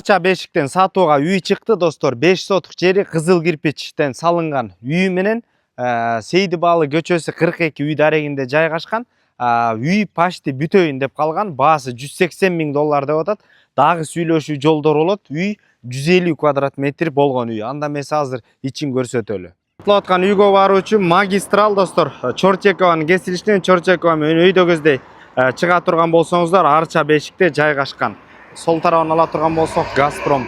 Арча бешиктен сатууга үй чыкты достор. 5 сотук жери кызыл кирпичтен салынган үй менен Сейдибалы көчөсү 42 үй дарегинде жайгашкан. Үй почти бүтөйүн деп калган. Баасы 180 миң доллар деп атат. Дагы сүйлөшүү жолдору болот. Үй 150 квадрат метр болгон үй. Анда эмес азыр ичин көрсөтөлү. Сатылып аткан үйгө баруу үчүн магистрал достор. Чорчекованын кесилишинен Чорчекова менен өйдө көздөй чыга турган болсоңуздар, Арча бешикте жайгашкан. Сол тарабын ала турган болсок, Газпром.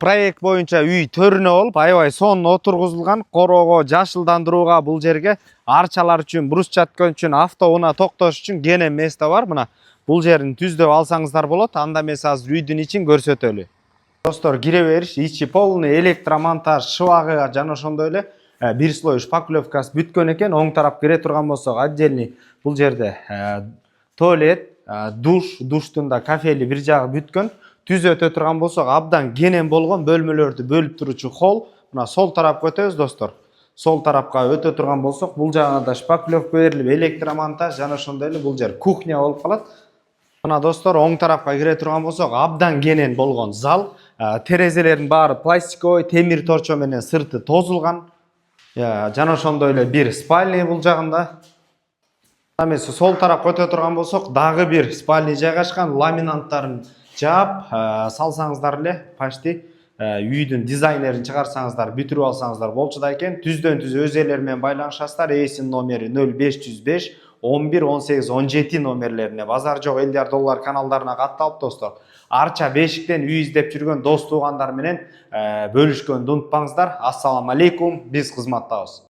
Проект боюнча үй төрүнө болуп, аябай сонун отургузулган. Короого, жашылдандырууга бул жерге арчалар үчүн, брусчатка үчүн, автоунаа токтош үчүн кене место бар. Мына бул жерин түздөп алсаңыздар болот. Анда эмес азыр үйдүн ичин көрсөтөлү. Достор, кире бериш, ичи полный электромонтаж, шыбагы жана ошондой эле бир слой шпаклевкасы бүткөн экен. Оң тарап кире турган болсок, отдельный бул жерде туалет, душтун да кафели бир жагы бүткөн. Түз өтө турган болсок, абдан кенен болгон бөлмөлөрдү бөлүп туручу холл. Мына сол тарапка өтөбүз достор. Сол тарапка өтө турган болсок, бул жагына да шпаклевка берилип, электромонтаж жана ошондой эле бул жер кухня болуп калат. Мына достор, оң тарапка кире турган болсок, абдан кенен болгон зал. Терезелердин баары пластиковый, темир торчо менен сырты тозулган. Жана ошондой эле бир спальня бул жагында. Эмесе сол тарапка өтө турган болсок, дагы бир спальня жайгашкан. Ламинанттарын жаап салсаңыздар эле почти үйдүн дизайнерин чыгарсаңыздар, бүтүрүп алсаңыздар болчу да экен. Түздөн түз өз элери менен байланышасыздар. Эсин номери 0505 11 18 17 номерлерине базар жок элдер доллар каналдарына катталып достор. Арча бешиктен үй издеп жүргөн дос туугандар менен бөлүшкөндү унутпаңыздар. Ассаламу алейкум, биз кызматтабыз.